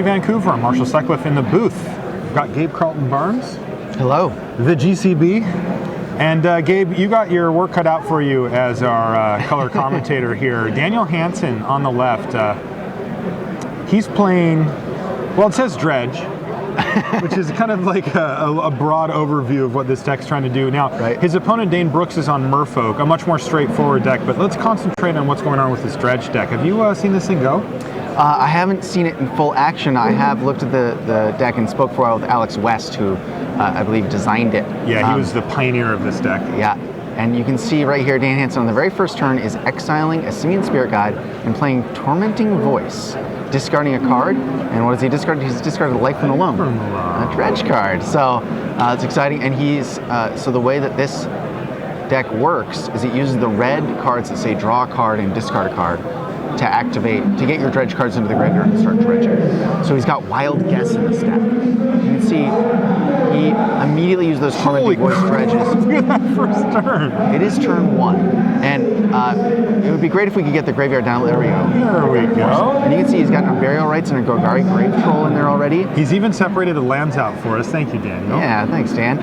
Vancouver, I'm Marshall Sutcliffe in the booth. We've got Gabe Carlton-Barnes. Hello. The GCB. And Gabe, you got your work cut out for you as our color commentator here. Daniel Hanson on the left. He's playing, well, it says Dredge, which is kind of like a broad overview of what this deck's trying to do. Now, his opponent, Dane Brooks, is on Merfolk, a much more straightforward deck, but let's concentrate on what's going on with this Dredge deck. Have you seen this thing go? I haven't seen it in full action. I have looked at the deck and spoke for a while with Alex West, who I believe designed it. Yeah, he was the pioneer of this deck. Yeah, and you can see right here, Dan Hanson on the very first turn is exiling a Simian Spirit Guide and playing Tormenting Voice, discarding a card. And what has he discarded? He's discarded Life from the Loam, a Dredge card. So it's exciting. And he's so the way that this deck works is it uses the red cards that say draw a card and discard a card to activate, to get your Dredge cards into the graveyard and start dredging. So he's got Wild Guess in this deck. You can see he immediately used those Tormenting Voice dredges. Look at that first turn. It is turn 1. And it would be great if we could get the graveyard down. There we go. There we go. And you can see he's got Burial Rites and a Golgari Grave Troll in there already. He's even separated the lands out for us. Thank you, Daniel. Yeah, thanks, Dan.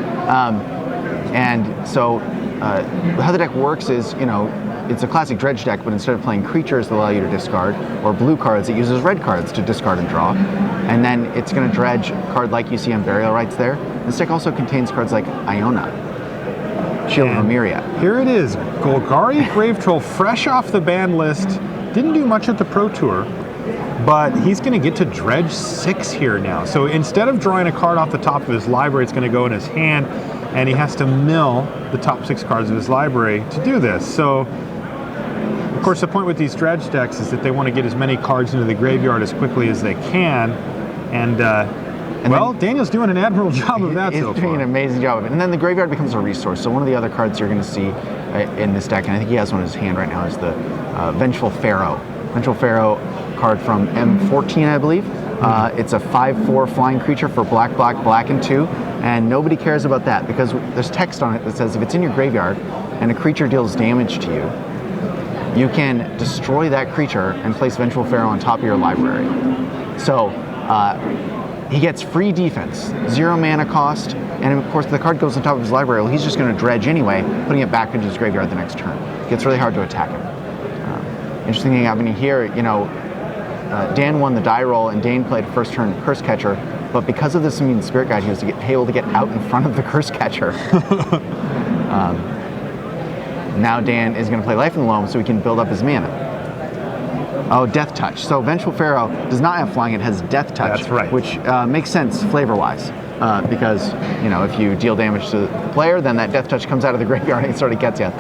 And so how the deck works is, you know, it's a classic Dredge deck, but instead of playing creatures that allow you to discard, or blue cards, it uses red cards to discard and draw. And then it's going to dredge a card like you see on Burial Rites there. This deck also contains cards like Iona, Shield of Emeria. Here it is, Golgari Grave Troll, fresh off the ban list. Didn't do much at the Pro Tour, but he's going to get to dredge 6 here now. So instead of drawing a card off the top of his library, it's going to go in his hand, and he has to mill the top 6 cards of his library to do this. So, of course, the point with these dredge decks is that they want to get as many cards into the graveyard as quickly as they can, and well, Daniel's doing an admirable job of that so far. He's doing an amazing job of it. And then the graveyard becomes a resource. So one of the other cards you're going to see in this deck, and I think he has one in his hand right now, is the Vengeful Pharaoh. Vengeful Pharaoh card from M14, I believe. It's a 5/4 flying creature for black, black, black, and 2. And nobody cares about that because there's text on it that says if it's in your graveyard and a creature deals damage to you, you can destroy that creature and place Vengeful Pharaoh on top of your library. So he gets free defense, 0 mana cost, and of course the card goes on top of his library. Well, he's just going to dredge anyway, putting it back into his graveyard the next turn. It gets really hard to attack him. Interesting thing happening here, you know, Dan won the die roll and Dane played first turn Curse Catcher, but because of the Simian Spirit Guide, he was able to get out in front of the Curse Catcher. Now Dan is going to play Life in the Loam so he can build up his mana. Oh, Death Touch. So Vengeful Pharaoh does not have flying, it has Death Touch. That's right. Which makes sense flavor-wise. Because, you know, if you deal damage to the player, then that Death Touch comes out of the graveyard and it sort of gets you.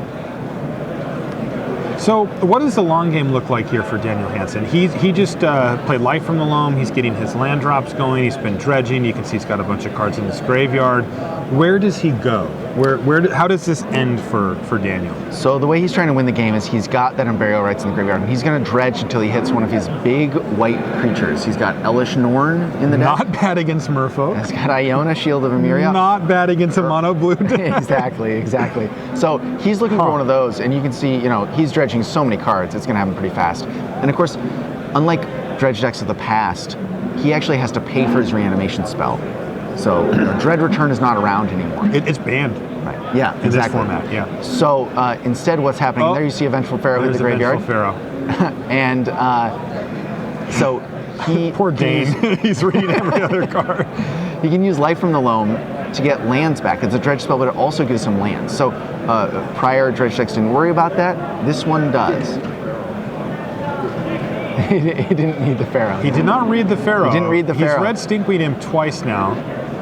So what does the long game look like here for Daniel Hanson? He just played Life from the Loam. He's getting his land drops going. He's been dredging. You can see he's got a bunch of cards in his graveyard. Where does he go? How does this end for Daniel? So the way he's trying to win the game is he's got that Burial Rites in the graveyard, and he's going to dredge until he hits one of his big white creatures. He's got Elesh Norn in the deck. Not bad against Merfolk. He's got Iona, Shield of Emeria. Not bad against a mono blue deck. Exactly. So he's looking for one of those, and you can see, you know, he's dredging so many cards, it's going to happen pretty fast. And of course, unlike dredge decks of the past, he actually has to pay for his reanimation spell. So Dread Return is not around anymore. It's banned. Right. Yeah, in this format, yeah. So instead what's happening, there you see a Vengeful Pharaoh in the graveyard. Pharaoh. And so he... Poor Dane, he's reading every other card. He can use Life from the Loam to get lands back. It's a dredge spell, but it also gives him lands. So prior dredge decks didn't worry about that. This one does. He didn't need the Pharaoh. He did not read the Pharaoh. He didn't read the Pharaoh. He's read Stinkweed Imp twice now,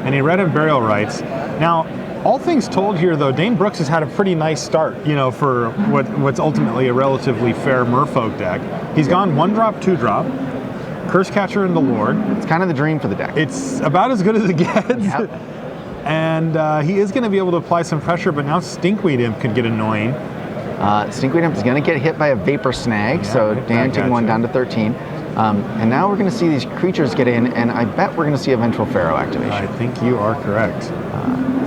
and he read him Burial Rites. Now, all things told here, though, Dane Brooks has had a pretty nice start, you know, for what's ultimately a relatively fair Merfolk deck. He's gone 1-drop, 2-drop, Curse Catcher and the Lord. It's kind of the dream for the deck. It's about as good as it gets. Yep. And he is going to be able to apply some pressure, but now Stinkweed Imp could get annoying. Stinkweed Imp is going to get hit by a Vapor Snag, so Dan taking one down to 13. And now we're going to see these creatures get in, and I bet we're going to see a Vengeful Pharaoh activation. I think you are correct.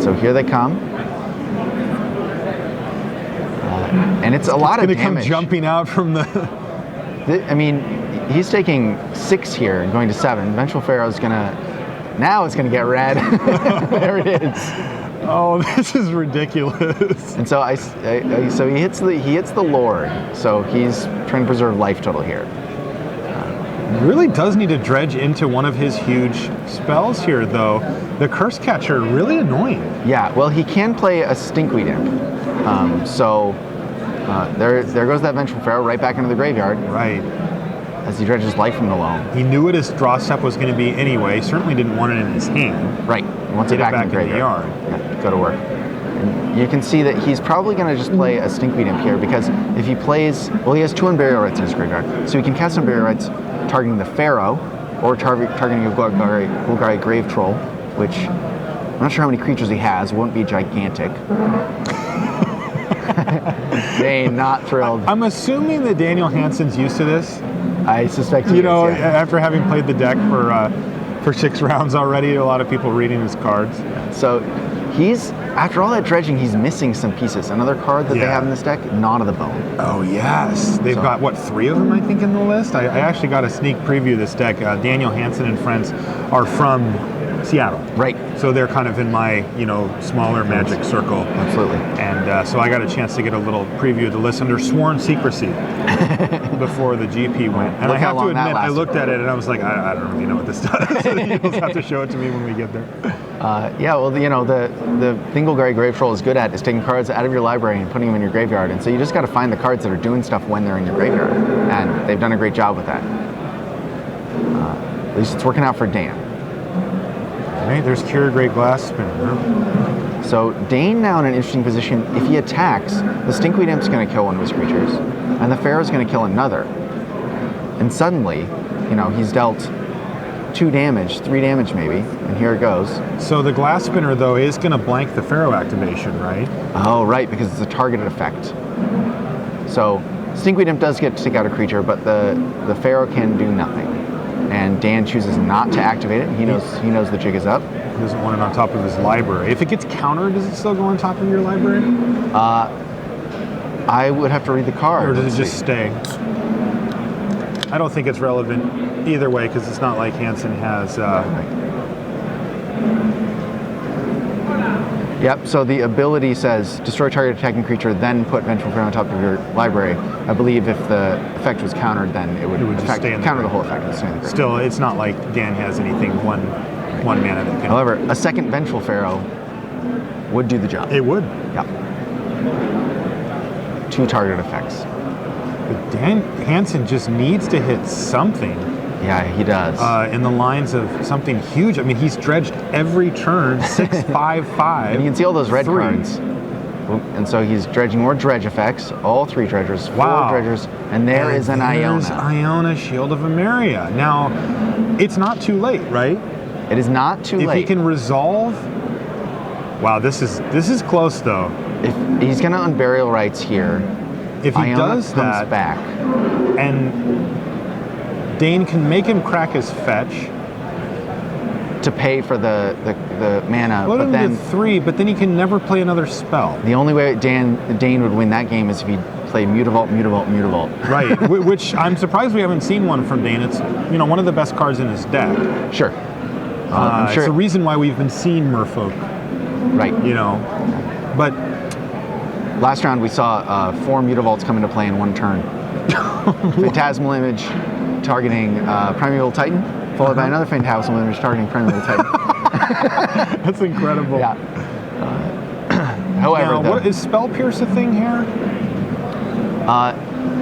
So here they come. And it's a lot of damage. It's going to come jumping out from the... I mean, he's taking 6 here and going to 7. Vengeful Pharaoh's going to... Now it's going to get red. There it is. Oh, this is ridiculous. And so so he hits the Lord. So he's trying to preserve life total here. Really does need to dredge into one of his huge spells here, though. The Curse Catcher, really annoying. Yeah, well, he can play a Stinkweed Imp. There goes that Vengeful Pharaoh right back into the graveyard. Right. As he dredges life from the loam. He knew what his draw step was going to be anyway. Certainly didn't want it in his hand. Right. He wants it back in the graveyard. Yeah, go to work. And you can see that he's probably going to just play a Stinkweed Imp here, because if he plays, well, he has 2 Unburial Rites in his graveyard, so he can cast Unburial Rites targeting the Pharaoh or targeting a Golgari Grave Troll, which I'm not sure how many creatures he has. It won't be gigantic. Dane, not thrilled. I'm assuming that Daniel Hanson's used to this. I suspect he is, after having played the deck for 6 rounds already, a lot of people reading his cards. So he's, after all that dredging, he's missing some pieces. Another card that they have in this deck, Knot of the Bone. Oh, yes. They've got, what, 3 of them, I think, in the list? I actually got a sneak preview of this deck. Daniel Hanson and friends are from Seattle. Right. So they're kind of in my, smaller Magic circle. Absolutely. And so I got a chance to get a little preview of the list under sworn secrecy before the GP went. And I have to admit, I looked at it and I was like, I don't really know what this does. You'll have to show it to me when we get there. Yeah, well, the thing Golgari Grave Troll is good at is taking cards out of your library and putting them in your graveyard. And so you just got to find the cards that are doing stuff when they're in your graveyard. And they've done a great job with that. At least it's working out for Dan. Right, there's Cure Great Glass Spinner. So Dane now in an interesting position. If he attacks, the Stinkweed Imp's going to kill one of his creatures, and the Pharaoh's going to kill another. And suddenly, he's dealt 2 damage, 3 damage maybe, and here it goes. So the Glass Spinner, though, is going to blank the Pharaoh activation, right? Oh, right, because it's a targeted effect. So Stinkweed Imp does get to take out a creature, but the Pharaoh can do nothing. And Dan chooses not to activate it. He knows the jig is up. He doesn't want it on top of his library. If it gets countered, does it still go on top of your library? I would have to read the card. Or does it just stay? I don't think it's relevant either way, because it's not like Hanson has... Yep, so the ability says, destroy target attacking creature, then put Vengeful Pharaoh on top of your library. I believe if the effect was countered, then it would just counter the whole effect. Still, it's not like Dan has anything one mana that can... However, a second Vengeful Pharaoh would do the job. It would. Yep. 2 targeted effects. But Dan Hanson just needs to hit something. Yeah, he does. In the lines of something huge. I mean, he's dredged every turn, 6, 5, 5. And you can see all those red cards. And so he's dredging more dredge effects, all 3 dredgers, 4 dredgers, and there is an Iona. There's Iona, Shield of Emeria. Now, it's not too late, right? It is not too late. If he can resolve... Wow, this is close, though. If he's going to Unburial Rites here, if he Iona does comes that, back. And Dane can make him crack his fetch to pay for the mana. Put him to 3, but then he can never play another spell. The only way Dane would win that game is if he played Mutavault, Mutavault, Mutavault. Right, which I'm surprised we haven't seen one from Dane. It's one of the best cards in his deck. Sure. I'm sure. It's the reason why we've been seeing Merfolk. Right. But last round we saw 4 Mutavaults come into play in 1 turn. Phantasmal Image targeting Primeval Titan, followed by another Phantasmal Image targeting Primeval Titan. That's incredible. Yeah. However, now, is Spell Pierce a thing here?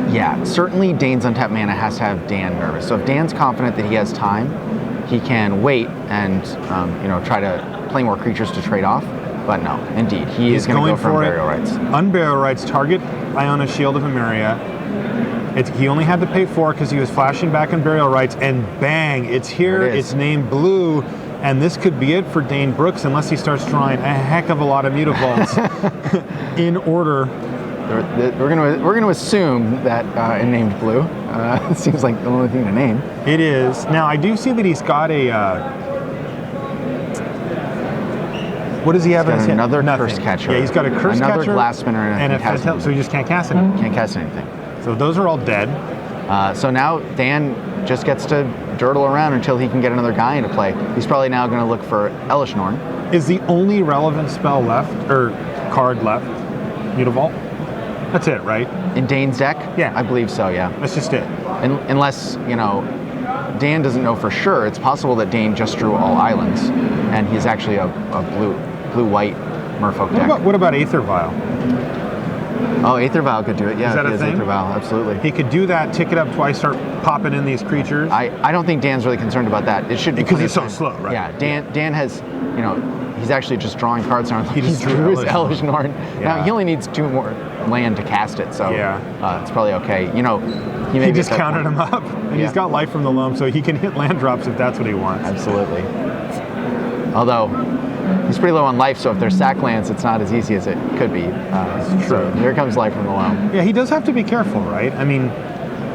Yeah, certainly Dane's untapped mana has to have Dan nervous. So if Dan's confident that he has time, he can wait and try to play more creatures to trade off. But no, indeed, he is going to go for Unburial Rites. Unburial Rites target Iona, Shield of Emeria. He only had to pay 4 because he was flashing back Unburial Rites, and bang, it's here. It's named blue, and this could be it for Dane Brooks unless he starts drawing a heck of a lot of Mutavaults in order we're going to assume that it named blue. It seems like the only thing to name. It is. Now I do see that he's got a. What does he have in his hand? Another Nothing. curse catcher. Yeah, he's got a curse catcher. Another glass spinner and a phantasm. So he just can't cast anything. Can't cast anything. So those are all dead. So now Dan just gets to dirtle around until he can get another guy into play. He's probably now going to look for Elishnorn. Is the only relevant spell left, or card left, Mutavault? That's it, right? In Dane's deck? Yeah. I believe so, yeah. That's just it. Unless, Dan doesn't know for sure. It's possible that Dane just drew all islands, and he's actually a blue-white Merfolk deck. What about Aether Vial? Oh, Aether Vial could do it, yeah. Is that a thing? Aether Vial, absolutely. He could do that, tick it up twice, start popping in these creatures. I don't think Dan's really concerned about that. It should be because he's so slow, right? Yeah, Dan has, he's actually just drawing cards now. He just drew his Elishnorn. Yeah. Now he only needs 2 more land to cast it, so it's probably okay. He just counted him up, and he's got Life from the Loam, so he can hit land drops if that's what he wants. Absolutely. Although he's pretty low on life, so if there's sack lands, it's not as easy as it could be. That's true. So here comes Life from the Loam. Yeah, he does have to be careful, right? I mean,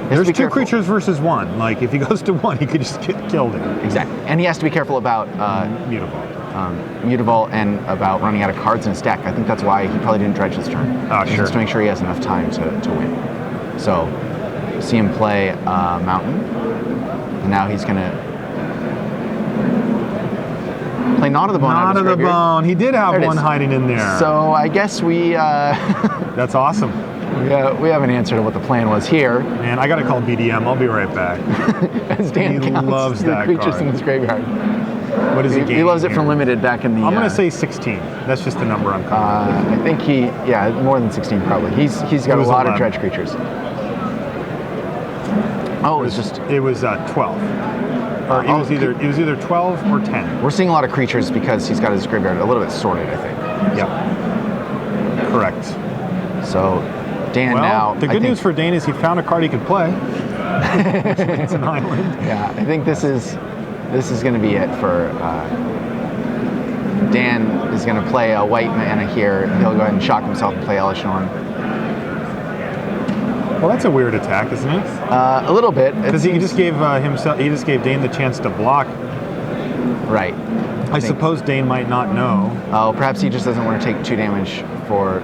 there's 2 creatures versus 1. Like, if he goes to 1, he could just get killed. Exactly. And he has to be careful about Mutavault and about running out of cards in his deck. I think that's why he probably didn't dredge this turn. Oh, sure. Just to make sure he has enough time to win. So, see him play Mountain. And now he's going to play Knot of the Bone. Knot of the Bone. He did have one hiding in there. So, I guess we... That's awesome. We have an answer to what the plan was here. Man, I got to call BDM. I'll be right back. As Dan loves the that creatures card. in his graveyard. What is he He loves it from limited back in the... I'm going to say 16. That's just the number I'm calling. I think more than 16 probably. He's got a lot 11. of dredge creatures. Oh, It was 12. Or it was either 12 or 10. We're seeing a lot of creatures because he's got his graveyard a little bit sorted, I think. Yep. Correct. So, Dan now... The good news for Dane is he found a card he could play. It's an island. Yeah, I think this is going to be it for... Dan is going to play a white mana here. He'll go ahead and shock himself and play Elishnorn. Well, that's a weird attack, isn't it? A little bit. Because he just gave Dane the chance to block. Right. I suppose Dane might not know. Oh, perhaps he just doesn't want to take 2 damage or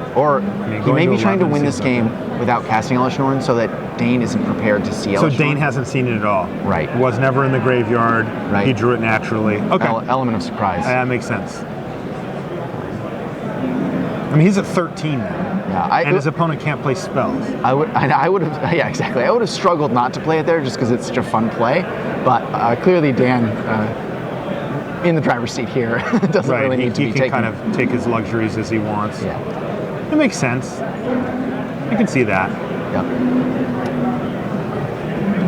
he may be trying to win this game without casting Elishnorn so that Dane isn't prepared to see Elishnorn. So Dane hasn't seen it at all. Right. Was never in the graveyard. Right. He drew it naturally. Okay. Element of surprise. That makes sense. I mean, he's at 13 now. Yeah, and his opponent can't play spells. I would have, yeah, exactly. I would have struggled not to play it there just because it's such a fun play. But clearly, Dan, in the driver's seat here, doesn't really need to be taking. He can kind of take his luxuries as he wants. Yeah, it makes sense. I can see that. Yep.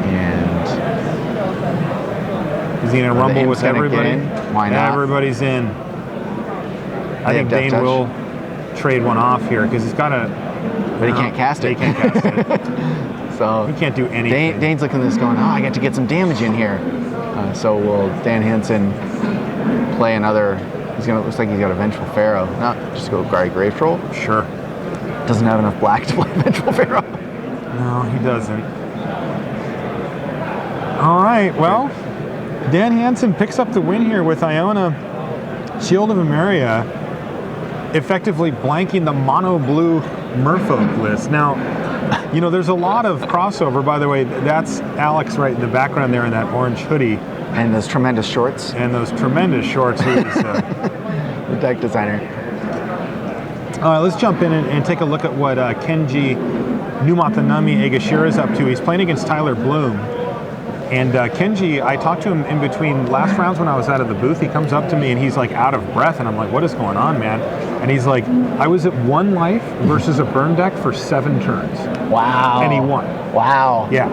And is he gonna rumble with everybody? Why not? Everybody's in. I think Dane will trade one off here because he's got a. But he can't cast it. He can't cast it. So he can't do anything. Dane's looking at this going, I got to get some damage in here. So will Dan Hanson play another? Looks like he's got a Vengeful Pharaoh. No, just go Grave Troll. Sure. Doesn't have enough black to play Vengeful Pharaoh. No, he doesn't. All right. Well, Dan Hanson picks up the win here with Iona, Shield of Emeria, effectively blanking the mono blue Merfolk list. Now, there's a lot of crossover. By the way, that's Alex right in the background there in that orange hoodie. And those tremendous shorts. Who's the deck designer. All right, let's jump in and take a look at what Kenji Numatanami Egashira is up to. He's playing against Tyler Bloom. And Kenji, I talked to him in between last rounds when I was out of the booth. He comes up to me and he's like out of breath. And I'm like, what is going on, man? And he's like, I was at 1 life versus a burn deck for 7 turns. Wow. And he won. Wow. Yeah.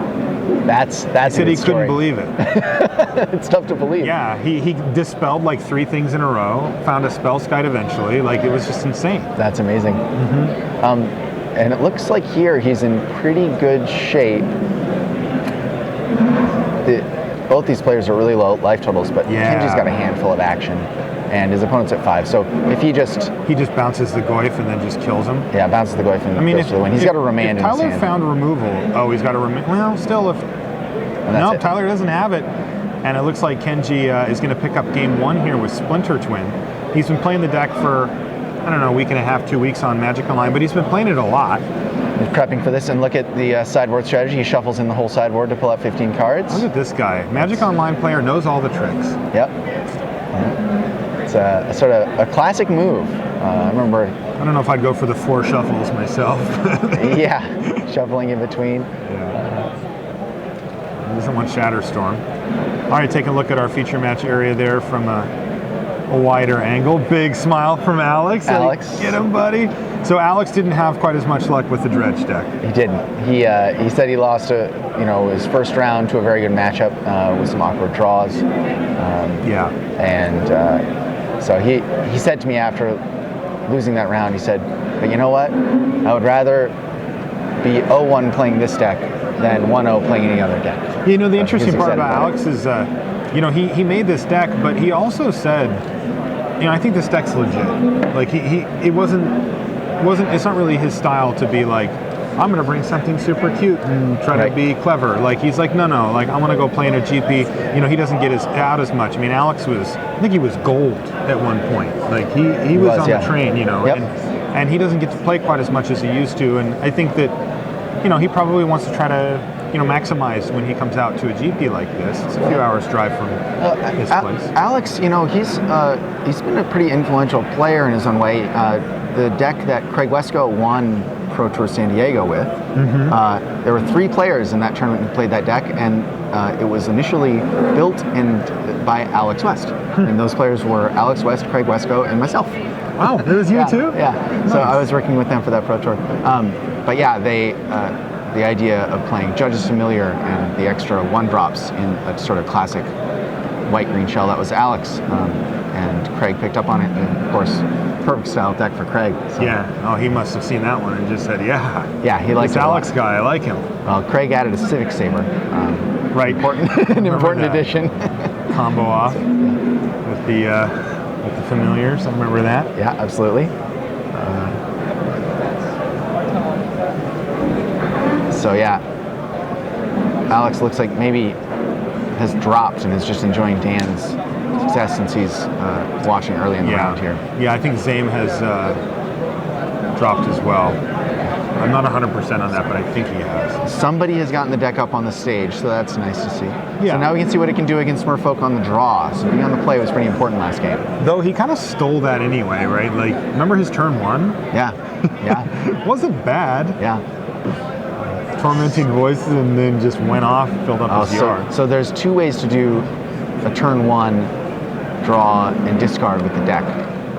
That's he said he couldn't believe it. It's tough to believe. Yeah, he dispelled like 3 things in a row, found a spell skite eventually. Like, it was just insane. That's amazing. Mm-hmm. And it looks like here he's in pretty good shape. Both these players are really low life totals, but Kenji's got a handful of action. and his opponent's at 5. So if he just bounces the Goyf and then just kills him. Yeah, bounces the Goyf and goes for the win. He's got a remand in his Tyler hand. found removal. Oh, he's got a remand. Well, still, no, Tyler doesn't have it. And it looks like Kenji is going to pick up game 1 here with Splinter Twin. He's been playing the deck for, I don't know, a week and a half, 2 weeks on Magic Online, but he's been playing it a lot. He's prepping for this, and look at the sideboard strategy. He shuffles in the whole sideboard to pull out 15 cards. Look at this guy. Magic Online player knows all the tricks. Yep. It's a sort of a classic move. I remember. I don't know if I'd go for the 4 shuffles myself. Yeah, shuffling in between. Yeah. He doesn't want Shatterstorm. All right, take a look at our feature match area there from a wider angle. Big smile from Alex. Alex. Get him, buddy. So Alex didn't have quite as much luck with the Dredge deck. He didn't. He said he lost his first round to a very good matchup with some awkward draws. And so he said to me after losing that round, he said, but you know what? I would rather be 0-1 playing this deck than 1-0 playing any other deck. You know, the interesting part about Alex is, he made this deck, but he also said, I think this deck's legit. Like it's not really his style to be like, I'm going to bring something super cute and try to be clever. Like, he's like, no, like, I want to go play in a GP. He doesn't get out as much. I mean, Alex I think he was gold at one point. Like, he was on the train, and he doesn't get to play quite as much as he used to. And I think that, he probably wants to try to, maximize when he comes out to a GP like this. It's a few hours drive from his place. Alex, he's been a pretty influential player in his own way. The deck that Craig Wesco won Pro Tour San Diego with, there were 3 players in that tournament who played that deck, and it was initially built by Alex West. And those players were Alex West, Craig Wesco, and myself. Wow, it was you too? Yeah. Nice. So I was working with them for that Pro Tour. But yeah, the idea of playing Judge's Familiar and the extra 1-drops in a sort of classic white-green shell, that was Alex. And Craig picked up on it, and of course, perfect style deck for Craig. So. Yeah. Oh, he must have seen that one and just said, yeah. Yeah, he likes this Alex guy. I like him. Well, Craig added a Civic Saber. Right. An important addition. Combo off with the familiars. I remember that. Yeah, absolutely. So yeah, Alex looks like maybe has dropped and is just enjoying Dan's success since he's watching early in the round here. Yeah, I think Zame has dropped as well. I'm not 100% on that, but I think he has. Somebody has gotten the deck up on the stage, so that's nice to see. Yeah. So now we can see what it can do against Merfolk on the draw. So being on the play was pretty important last game. Though he kind of stole that anyway, right? Like, remember his turn 1? Yeah. Wasn't bad. Yeah. Tormenting Voices and then just went off, filled up his yard. So there's 2 ways to do a turn 1 draw and discard with the deck.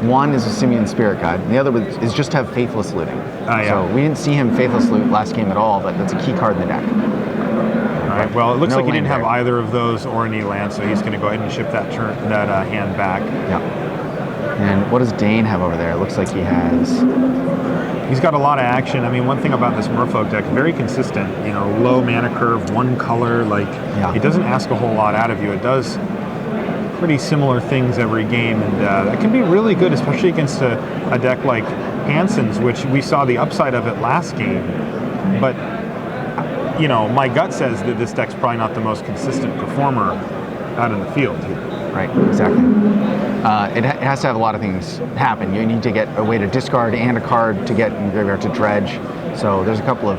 One is a Simian Spirit Guide, and the other is just have Faithless Looting. So we didn't see him Faithless Loot last game at all, but that's a key card in the deck. All right. Well, it looks like he didn't have either of those or any land, so he's going to go ahead and ship that hand back. Yeah. And what does Dane have over there? It looks like he has... He's got a lot of action. I mean, one thing about this Merfolk deck, very consistent. Low mana curve, 1 color. Like, it doesn't ask a whole lot out of you. It does pretty similar things every game, and that can be really good, especially against a deck like Hanson's, which we saw the upside of it last game. But, my gut says that this deck's probably not the most consistent performer out in the field here. Right, exactly. It has to have a lot of things happen. You need to get a way to discard and a card to get in the graveyard to dredge. So there's a couple of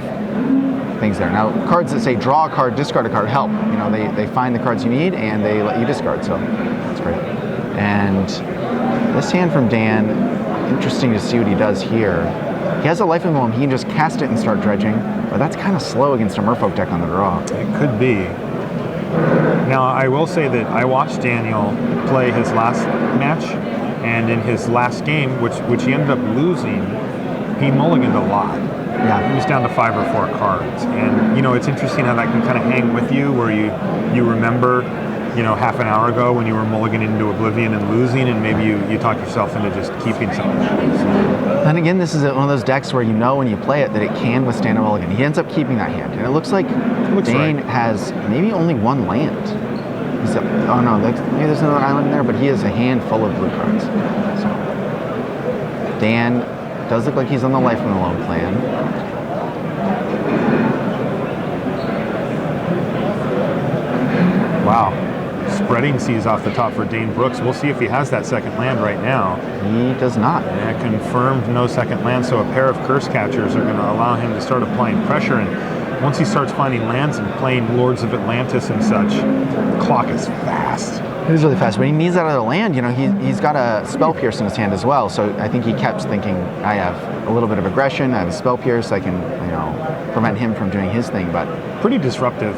things there. Now, cards that say draw a card, discard a card help. They find the cards you need and they let you discard. So that's great. And this hand from Dan, interesting to see what he does here. He has a Life of Home. He can just cast it and start dredging, but that's kind of slow against a Merfolk deck on the draw. It could be. Now, I will say that I watched Daniel play his last match, and in his last game, which he ended up losing, he mulliganed a lot. Yeah. He was down to 5 or 4 cards. And, it's interesting how that can kind of hang with you, where you remember, half an hour ago when you were mulliganing into oblivion and losing, and maybe you talk yourself into just keeping something. And again, this is one of those decks where when you play it that it can withstand a mulligan. He ends up keeping that hand. And it looks like Dane has maybe only 1 land. Oh no, maybe there's another island in there, but he has a hand full of blue cards. So Dan does look like he's on the life from the loan plan. Wow. Spreading seas off the top for Dane Brooks. We'll see if he has that second land right now. He does not. Yeah, confirmed no second land, so a pair of curse catchers are going to allow him to start applying pressure. And once he starts finding lands and playing Lords of Atlantis and such, the clock is fast. It is really fast, but he needs that other land. You know, he's got a Spell Pierce in his hand as well, so I think he kept thinking, I have a little bit of aggression, I have a Spell Pierce, I can, you know, prevent him from doing his thing, but... Pretty disruptive.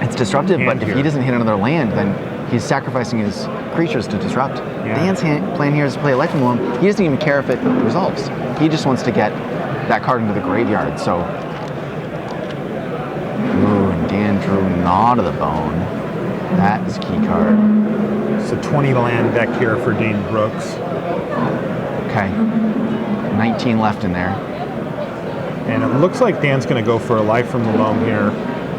It's disruptive, but if he doesn't hit another land, then he's sacrificing his creatures to disrupt. Yeah. Dan's plan here is to play a Life from the Loam. He doesn't even care if it resolves. He just wants to get that card into the graveyard, so... Ooh, and Dan drew Gnaw to the Bone. That is a key card. It's a 20 land deck here for Dane Brooks. Okay. 19 left in there. And it looks like Dan's going to go for a Life from the Loam here.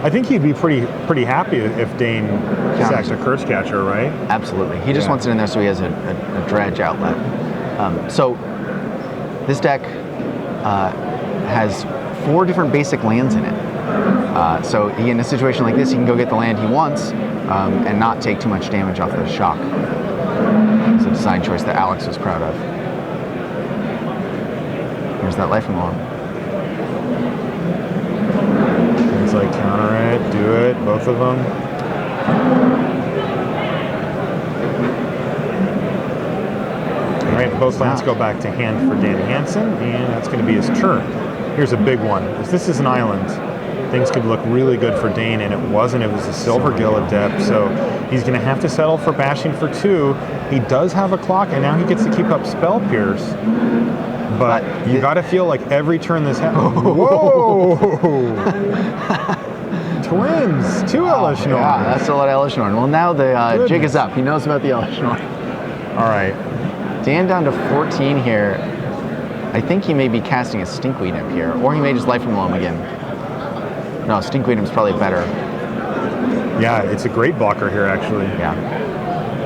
I think he'd be pretty happy if Dane sacks a curse catcher, right? Absolutely. He just wants it in there so he has a dredge outlet. So this deck has 4 different basic lands in it. So in a situation like this, he can go get the land he wants and not take too much damage off the shock. It's a design choice that Alex was proud of. Here's that Life from the Loam. Like counter it, do it, both of them. All right, both lands go back to hand for Dan Hanson, and that's going to be his turn. Here's a big one. If this is an island, things could look really good for Dane, and it wasn't. It was a Silvergill Adept, so he's going to have to settle for bashing for 2. He does have a clock, and now he gets to keep up Spell Pierce. But you got to feel like every turn this happens. Whoa! Twins! 2 Elesh Norn. Yeah, that's a lot of Elesh Norn. Well, now the jig is up. He knows about the Elesh Norn. All right. Dan down to 14 here. I think he may be casting a Stinkweed Imp here, or he may just Life from the Loam again. No, Stinkweed Imp's probably better. Yeah, it's a great blocker here, actually. Yeah.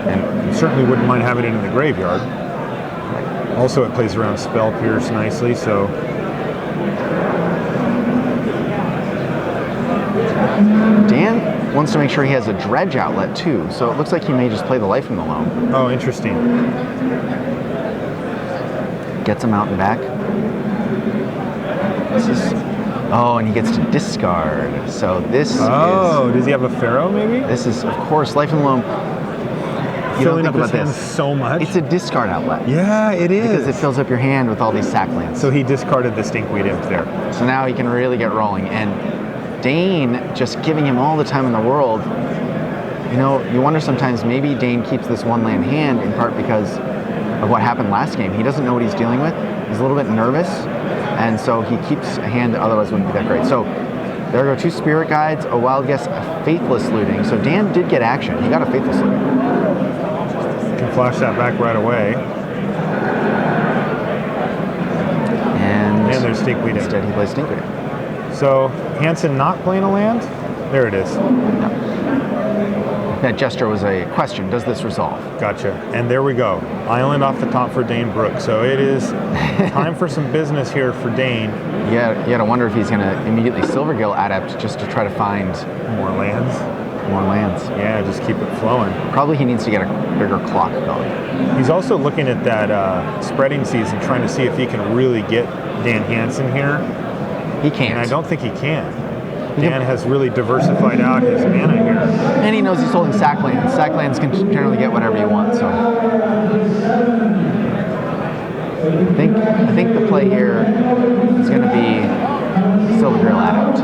And you certainly wouldn't mind having it in the graveyard. Also, it plays around Spell Pierce nicely, so... Dan wants to make sure he has a Dredge outlet, too, so it looks like he may just play the Life from the Loam. Oh, interesting. Gets him out and back. This is... Oh, and he gets to discard. So this is... Oh, does he have a Pharaoh, maybe? This is, of course, Life from the Loam. You don't Filling think up his about hand this. so much. It's a discard outlet. Yeah, it is. Because it fills up your hand with all these sack lands. So he discarded the Stinkweed Imp there. So now he can really get rolling. And Dane just giving him all the time in the world. You know, you wonder sometimes maybe Dane keeps this 1 land hand in part because of what happened last game. He doesn't know what he's dealing with. He's a little bit nervous. And so he keeps a hand that otherwise wouldn't be that great. So there go 2 Spirit Guides, a Wild Guess, a Faithless Looting. So Dan did get action. He got a Faithless Looting. Can flash that back right away. And there's Stinkweed Imp. Instead he plays Stinkweed Imp. So Hanson not playing a land? There it is. That gesture was a question. Does this resolve? Gotcha. And there we go. Island off the top for Dane Brooks. So it is time for some business here for Dane. Yeah, you gotta wonder if he's gonna immediately Silvergill Adept just to try to find More lands. more lands. Yeah, just keep it flowing. Probably he needs to get a bigger clock going. He's also looking at that spreading seas and trying to see if he can really get Dan Hanson here. He can't. And I don't think he can. Dan has really diversified out his mana here. And he knows he's holding sack lands. Sack lands can generally get whatever you want, so. I think the play here is going to be Silvergill Adept.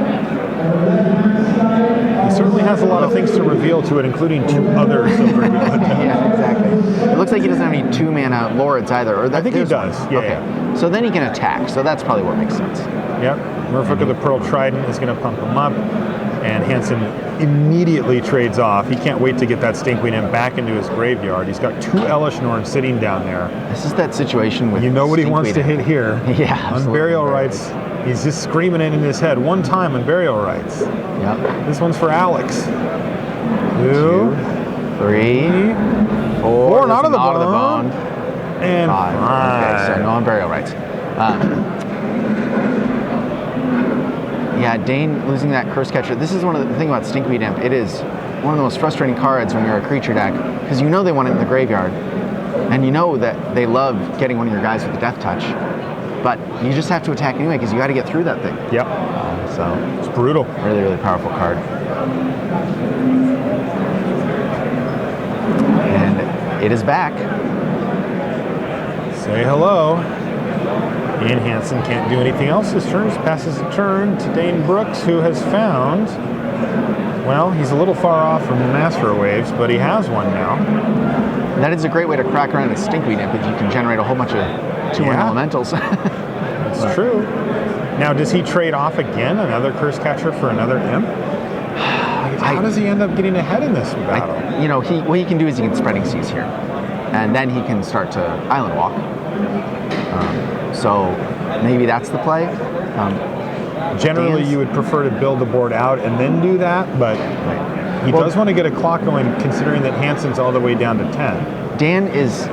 He certainly has a lot of things to reveal to it, including 2 other Silvergill Adepts. Yeah, exactly. It looks like he doesn't have any 2 mana Lords either. Or I think he does. Yeah, okay. yeah. So then he can attack. So that's probably what makes sense. Yep. Merfolk of the Pearl Trident is going to pump him up, and Hanson immediately trades off. He can't wait to get that Stinkweed Imp back into his graveyard. He's got 2 Elesh Norn sitting down there. This is that situation with You know what he wants to Stinkweed hit here. Yeah, On Burial Rites, He's just screaming it in his head one time on burial rites. Yep. This one's for Alex. 2, 3, 4. Four, not of the bone. And 5. Okay, so no on burial rights. Yeah, Dane losing that curse catcher. This is one of the thing about Stinkweed Imp. It is one of the most frustrating cards when you're a creature deck because you know they want it in the graveyard, and you know that they love getting one of your guys with the death touch, but you just have to attack anyway because you got to get through that thing. Yep. So it's brutal. Really, really powerful card. And it is back. Say hello. Ian Hanson can't do anything else this turn. Just passes the turn to Dane Brooks, who has found, well, he's a little far off from the Master Waves, but he has one now. That is a great way to crack around a Stinkweed Imp if you can generate a whole bunch of 2/1 elementals. That's true. Now, does he trade off again, another curse catcher for another imp? How does he end up getting ahead in this battle? What he can do is he can Spreading Seas here, and then he can start to Island Walk. So maybe that's the play. Generally, you would prefer to build the board out and then do that, but he does want to get a clock going, considering that Hanson's all the way down to 10. Dan is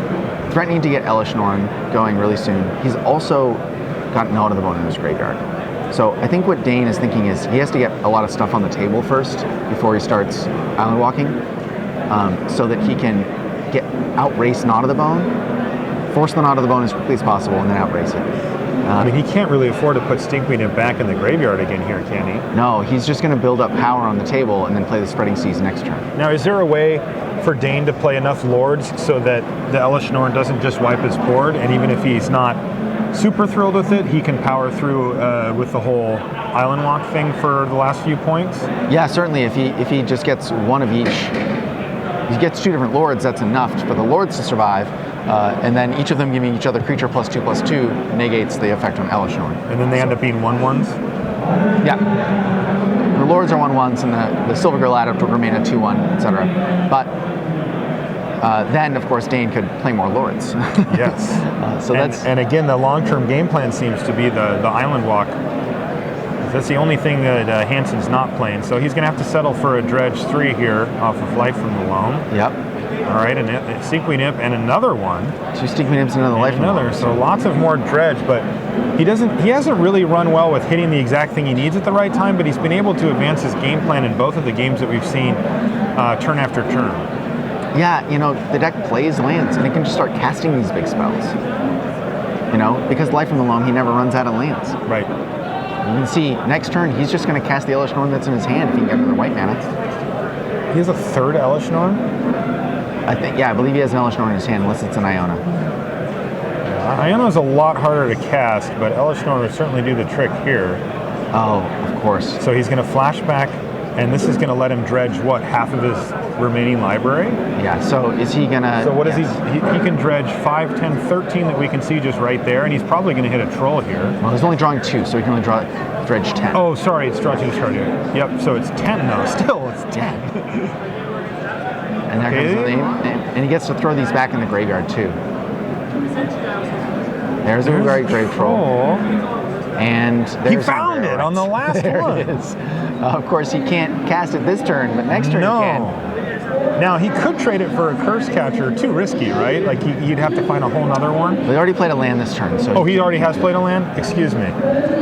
threatening to get Elesh Norn going really soon. He's also got Gnaw to the Bone in his graveyard. So I think what Dane is thinking is he has to get a lot of stuff on the table first before he starts Island Walking, so that he can outrace Gnaw to the Bone, force the Gnaw to the Bone as quickly as possible, and then outrace it. I mean, he can't really afford to put Stinkweed Imp back in the graveyard again here, can he? No, he's just going to build up power on the table and then play the Spreading Seas next turn. Now, is there a way for Dane to play enough Lords so that the Elesh Norn doesn't just wipe his board, and even if he's not super thrilled with it, he can power through with the whole Island Walk thing for the last few points? Yeah, certainly. If he just gets one of each, he gets 2 different Lords, that's enough for the Lords to survive. And then each of them giving each other creature +2/+2 negates the effect on Elesh Norn. And then they end up being 1/1s? Yeah. The Lords are 1/1s, and the Silver Girl Adept would remain a 2/1, etc. But then, of course, Dane could play more Lords. Yes. And again, the long-term game plan seems to be the Island Walk. That's the only thing that Hanson's not playing. So he's going to have to settle for a Dredge 3 here off of Life from the Loam. Yep. All right, and a Stinkweed Imp and another one. 2 Stinkweed Imps and another Life from the Loam. So lots of more Dredge, but he hasn't really run well with hitting the exact thing he needs at the right time, but he's been able to advance his game plan in both of the games that we've seen turn after turn. Yeah, the deck plays lands, and it can just start casting these big spells. Because Life from the Loam, he never runs out of lands. Right. You can see next turn, he's just going to cast the Elesh Norn that's in his hand if he can get another white mana. He has a third Elesh Norn? I believe he has an Elesh Norn in his hand, unless it's an Iona. Iona's a lot harder to cast, but Elesh Norn would certainly do the trick here. Oh, of course. So he's going to flashback, and this is going to let him dredge, half of his remaining library? Yeah, so is he going to... So what is he can dredge 5, 10, 13 that we can see just right there, and he's probably going to hit a troll here. Well, he's only drawing 2, so he can only dredge 10. Oh, sorry, it's draw 2 card here. Yep, so it's 10 though, still, it's 10. And there comes the name, and he gets to throw these back in the graveyard too. There's a great grave troll. And he found it on the last there one. It is. Of course, he can't cast it this turn, but next turn he can. Now, he could trade it for a curse catcher. Too risky, right? Like, he'd have to find a whole nother one. He already played a land this turn. So he already has played a land? Excuse me.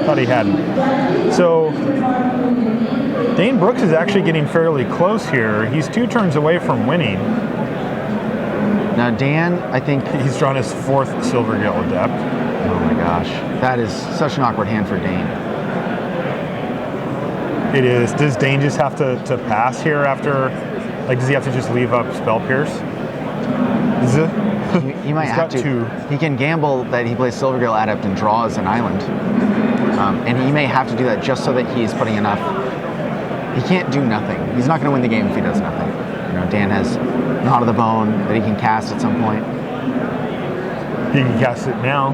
Thought he hadn't. So, Dane Brooks is actually getting fairly close here. He's 2 turns away from winning. Now, Dan, I think... He's drawn his 4th Silvergale Adept. Oh my gosh. That is such an awkward hand for Dane. It is. Does Dane just have to pass here after... does he have to just leave up Spell Pierce? He might have to. 2. He can gamble that he plays Silvergale Adept and draws an island. And he may have to do that just so that he's putting enough... He can't do nothing. He's not going to win the game if he does nothing. Dan has Gnaw to the Bone that he can cast at some point. He can cast it now.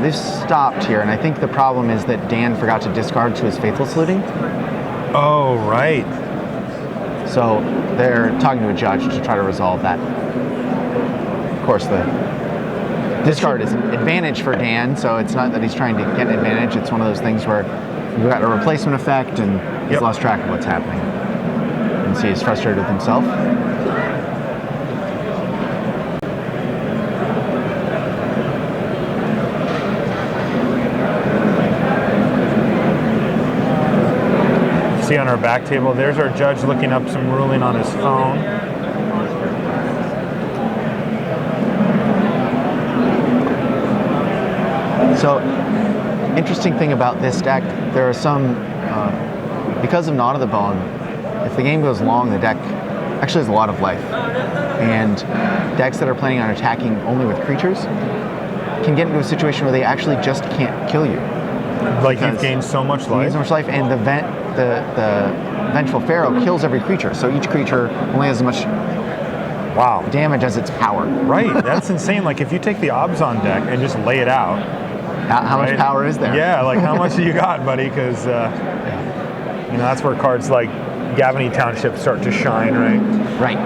They've stopped here, and I think the problem is that Dan forgot to discard to his Faithful Saluting. Oh, right. So they're talking to a judge to try to resolve that. Of course, the This card is an advantage for Dan, so it's not that he's trying to get an advantage. It's one of those things where you've got a replacement effect and he's lost track of what's happening. You can see he's frustrated with himself. See on our back table, there's our judge looking up some ruling on his phone. So, interesting thing about this deck, there are some, because of Knot of the Bone, if the game goes long, the deck actually has a lot of life. And decks that are planning on attacking only with creatures can get into a situation where they actually just can't kill you. Like you've gained so much life? So much life, and the Vengeful Pharaoh kills every creature, so each creature only has as much damage as its power. Right, that's insane. Like if you take the Obzon deck and just lay it out. How much power is there? Yeah, like how much do you got, buddy? Because you know, that's where cards like Gavany Township start to shine, right? Right.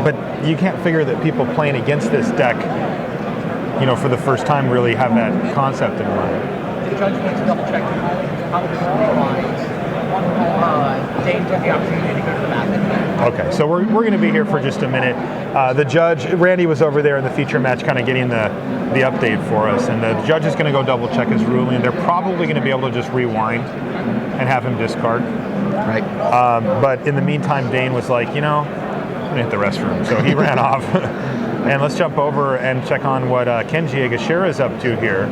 But you can't figure that people playing against this deck, you know, for the first time really have that concept in mind. The judge went to double check probably 3 lines. Dane took the opportunity to go to the bathroom. Okay, so we're going to be here for just a minute. The judge, Randy was over there in the feature match kind of getting the update for us, and the judge is going to go double check his ruling. They're probably going to be able to just rewind and have him discard. Right. But in the meantime, Dane was like, you know, I'm going to hit the restroom. So he ran off. And let's jump over and check on what Kenji Egashira is up to here.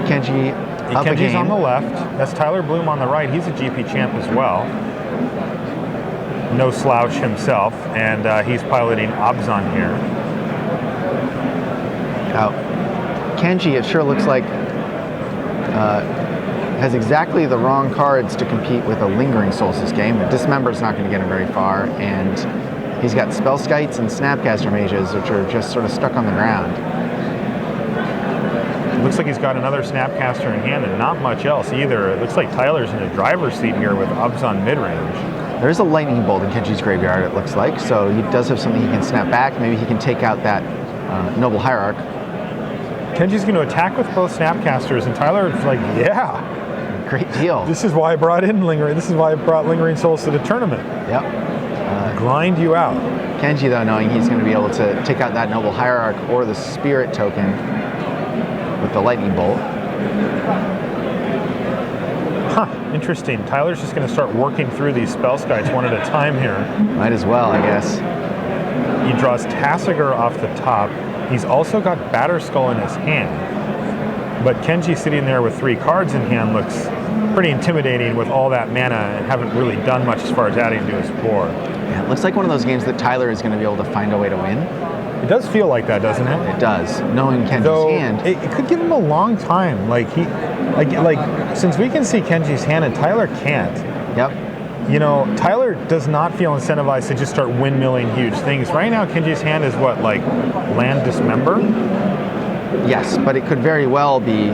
Kenji's on the left. That's Tyler Bloom on the right. He's a GP champ as well. No slouch himself, and he's piloting Obzon here. Kenji, it sure looks like, has exactly the wrong cards to compete with a Lingering Souls this game. The Dismember's not going to get him very far, and he's got Spell Skites and Snapcaster Mages, which are just sort of stuck on the ground. Looks like he's got another Snapcaster in hand and not much else either. It looks like Tyler's in the driver's seat here with Obzon mid-range. There's a Lightning Bolt in Kenji's graveyard, it looks like, so he does have something he can snap back. Maybe he can take out that Noble Hierarch. Kenji's going to attack with both Snapcasters, and Tyler's like, yeah. Great deal. This is why I brought in Lingering. This is why I brought Lingering Souls to the tournament. Yep. Grind you out. Kenji, though, knowing he's going to be able to take out that Noble Hierarch or the Spirit token with the Lightning Bolt. Huh, interesting. Tyler's just going to start working through these spell skites one at a time here. Might as well, I guess. He draws Tassiger off the top. He's also got Batterskull in his hand. But Kenji sitting there with 3 cards in hand looks pretty intimidating with all that mana and haven't really done much as far as adding to his board. Yeah, it looks like one of those games that Tyler is going to be able to find a way to win. It does feel like that, doesn't it? It does, knowing Kenji's hand. It could give him a long time. Like since we can see Kenji's hand and Tyler can't. Yep. You know, Tyler does not feel incentivized to just start windmilling huge things. Right now, Kenji's hand is what, like Land Dismember? Yes, but it could very well be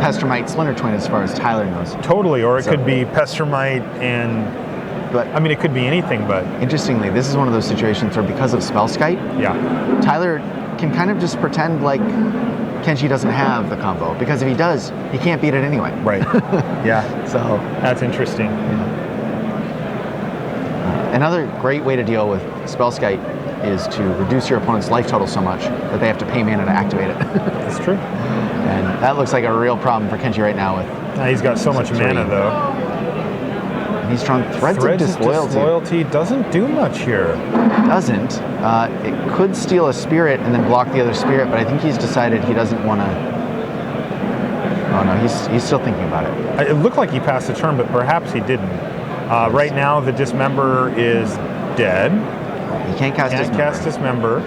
Pestermite Splinter Twin as far as Tyler knows. Totally, or it could be Pestermite and... But I mean, it could be anything, but... Interestingly, this is one of those situations where because of Spellskite, Tyler can kind of just pretend like Kenji doesn't have the combo, because if he does, he can't beat it anyway. Right. Yeah. So... That's interesting. Yeah. Another great way to deal with Spellskite is to reduce your opponent's life total so much that they have to pay mana to activate it. That's true. And that looks like a real problem for Kenji right now with... he's got so much mana, though. He's drawn Threads of Disloyalty. Disloyalty doesn't do much here. Doesn't. It could steal a spirit and then block the other spirit, but I think he's decided he doesn't want to... Oh no, he's still thinking about it. It looked like he passed the turn, but perhaps he didn't. Right now, the Dismember is dead. He can't cast Dismember.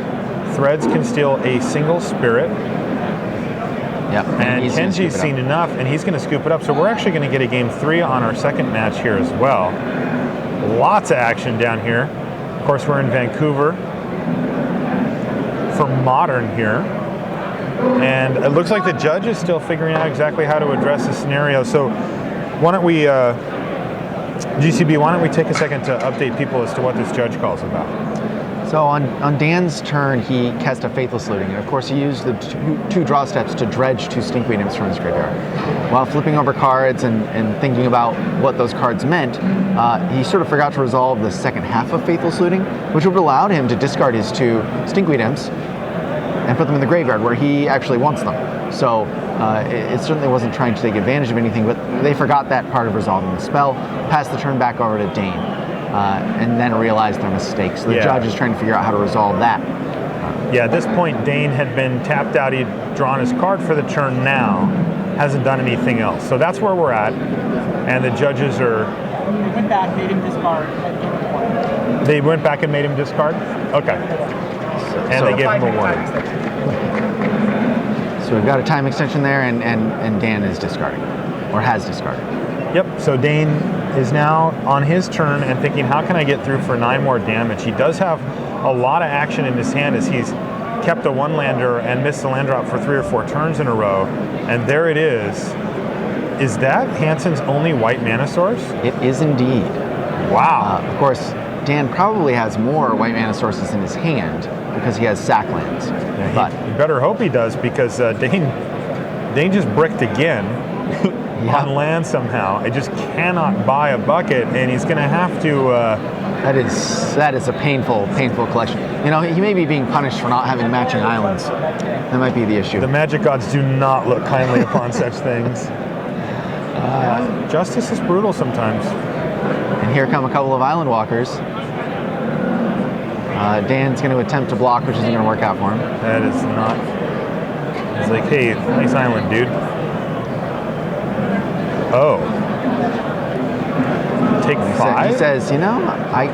Threads can steal a single spirit. Yep. And Kenji's seen enough, and he's going to scoop it up. So we're actually going to get a game 3 on our second match here as well. Lots of action down here. Of course, we're in Vancouver for Modern here. And it looks like the judge is still figuring out exactly how to address the scenario. So why don't we, GCB, why don't we take a second to update people as to what this judge call's about? So on Dan's turn, he cast a Faithless Looting, and of course he used the two draw steps to dredge 2 Stinkweed Imps from his graveyard. While flipping over cards and thinking about what those cards meant, he sort of forgot to resolve the second half of Faithless Looting, which would have allowed him to discard his 2 Stinkweed Imps and put them in the graveyard where he actually wants them. So it certainly wasn't trying to take advantage of anything, but they forgot that part of resolving the spell, passed the turn back over to Dane, and then realized their mistake. So the judge is trying to figure out how to resolve that. Yeah, at this point, Dane had been tapped out. He'd drawn his card for the turn now, hasn't done anything else. So that's where we're at, and the judges are... They went back, made him discard at game 1. They went back and made him discard? Okay. And they gave him a warning. So we've got a time extension there, and Dan is discarding, or has discarded. Yep, so Dane is now on his turn and thinking, how can I get through for 9 more damage? He does have a lot of action in his hand as he's kept a 1-lander and missed the land drop for 3 or 4 turns in a row. And there it is. Is that Hanson's only white mana source? It is indeed. Wow. Of course, Dan probably has more white mana sources in his hand because he has sack lands. Yeah, you better hope he does, because Dane just bricked again on land somehow. I just cannot buy a bucket, and he's going to have to... That is a painful collection. You know, he may be being punished for not having matching islands. That might be the issue. The Magic gods do not look kindly upon such things. Justice is brutal sometimes. And here come a couple of island walkers. Dan's going to attempt to block, which isn't going to work out for him. That is not... He's like, hey, nice island, dude. Oh. Take 5? He says, you know, I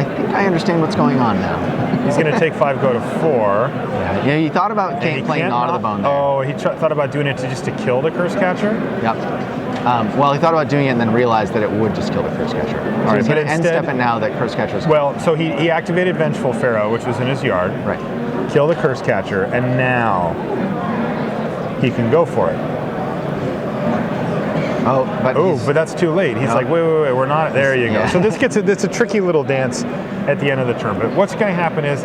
think I understand what's going on now. He's going to take 5, go to 4. Yeah, he thought about playing Gnaw to the Bone there. Oh, he thought about doing it just to kill the Curse Catcher? Yep. Well, he thought about doing it and then realized that it would just kill the Curse Catcher. So All right, he's but going to end instead, step it now that Curse Catcher is... Well, so he activated Vengeful Pharaoh, which was in his yard. Right. Kill the Curse Catcher, and now he can go for it. Oh, but that's too late. He's like, wait, we're not. There you go. So it's a tricky little dance at the end of the turn. But what's going to happen is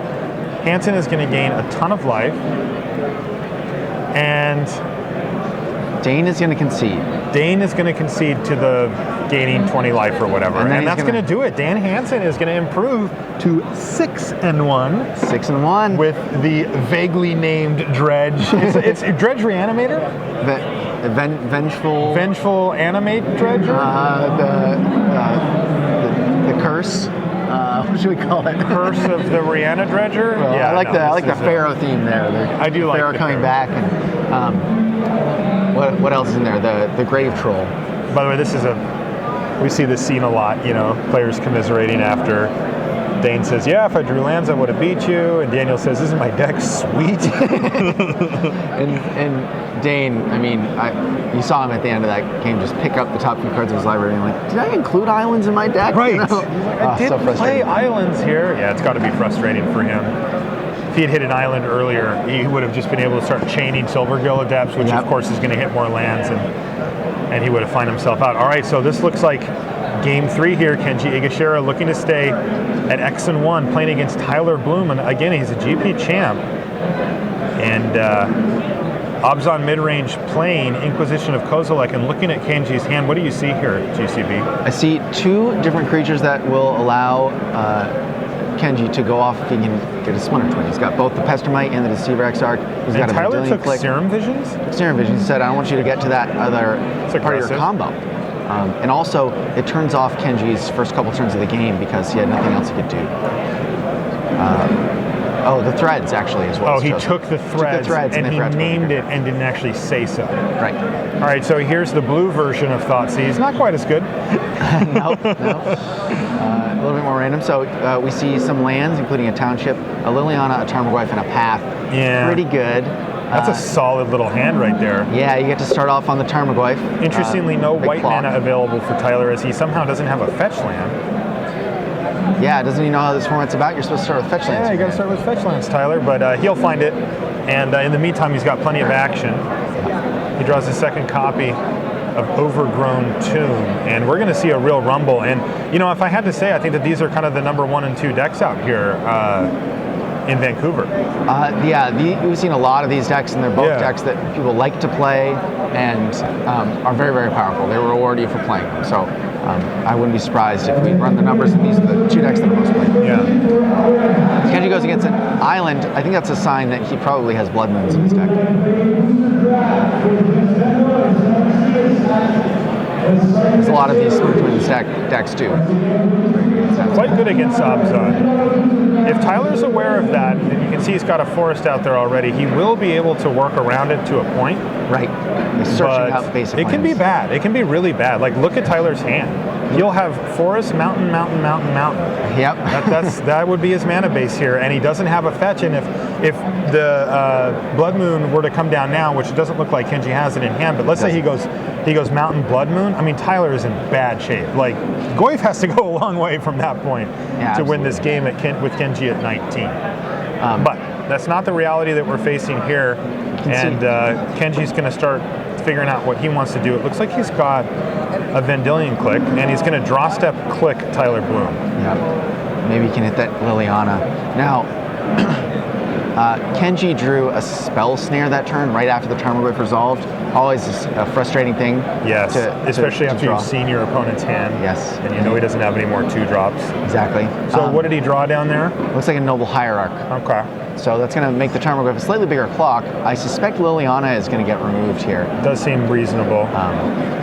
Hanson is going to gain a ton of life, and Dane is going to concede. Dane is going to concede to the gaining 20 life or whatever, and that's going to do it. Dan Hanson is going to improve to 6-1. 6-1 with the vaguely named Dredge. It's Dredge Reanimator. Vengeful Animate Dredger? The curse. What should we call it? Curse of the Rihanna Dredger? Well, yeah, I like the Pharaoh theme there. I do like Pharaoh the coming Pharaoh. back. And what else is in there? The Grave Troll. By the way, we see this scene a lot, players commiserating after Dane says, yeah, if I drew lands, I would have beat you. And Daniel says, isn't my deck sweet? and Dane, I mean, you saw him at the end of that game just pick up the top 2 cards of his library and like, did I include islands in my deck? Right. I did play islands here. Yeah, it's got to be frustrating for him. If he had hit an island earlier, he would have just been able to start chaining Silvergill Adepts, which of course is going to hit more lands, and he would have found himself out. All right, so this looks like Game 3 here. Kenji Higashira looking to stay at X&1, playing against Tyler Bloom, and again, he's a GP champ. And Obzon mid-range playing Inquisition of Kozilek, and looking at Kenji's hand, what do you see here, GCB? I see 2 different creatures that will allow Kenji to go off if he can get a Splinter Twin. He's got both the Pestermite and the Deceiver Exarch. He's got a Tyler Vendilion took Click. Serum Visions? Serum Visions. He said, I don't want you to get to that other part of your combo. And also, it turns off Kenji's first couple turns of the game because he had nothing else he could do. The threads, actually, is what he took the threads and he named it and didn't actually say so. Right. All right, so here's the blue version of Thoughtseize. Not quite as good. No. A little bit more random. So we see some lands, including a township, a Liliana, a Tarmogoyf, and a Path. Yeah. Pretty good. That's a solid little hand right there. Yeah, you get to start off on the Tarmogoyf. Interestingly, no white mana available for Tyler, as he somehow doesn't have a fetch land. Yeah, doesn't he know how this format's about? You're supposed to start with fetch lands. Yeah, you got to start with fetch lands, Tyler, but he'll find it. And in the meantime, he's got plenty of action. He draws his second copy of Overgrown Tomb, and we're going to see a real rumble. And you know, if I had to say, I think that these are kind of the number 1 and 2 decks out here in Vancouver. We've seen a lot of these decks, and they're both decks that people like to play and are very, very powerful. They reward you for playing them. So I wouldn't be surprised if we run the numbers, and these are the 2 decks that are most played. Yeah. Kenji goes against an island. I think that's a sign that he probably has Blood Moons in his deck. There's a lot of these Spooky Twins decks too. Quite good against Abzan. If Tyler's aware of that, and you can see he's got a forest out there already, he will be able to work around it to a point. Right. He's searching out basic it can be bad. It can be really bad. Like, look at Tyler's hand. He'll have forest, mountain, mountain, mountain, mountain. Yep. That would be his mana base here, and he doesn't have a fetch. And if the Blood Moon were to come down now, which it doesn't look like Kenji has it in hand, but let's say he goes Mountain Blood Moon. I mean, Tyler is in bad shape. Like, Goyf has to go a long way from that point to win this game with Kenji at 19. But that's not the reality that we're facing here, and Kenji's going to start figuring out what he wants to do. It looks like he's got a Vendilion Click, and he's going to draw step click Tyler Bloom. Yeah, maybe he can hit that Liliana. Now, Kenji drew a Spell Snare that turn right after the Tarmogoyf resolved. Always a frustrating thing. Yes, especially after you've seen your opponent's hand. Yes. And you know he doesn't have any more 2-drops. Exactly. So what did he draw down there? Looks like a Noble Hierarch. Okay. So that's going to make the Tarmogoyf a slightly bigger clock. I suspect Liliana is going to get removed here. Does seem reasonable.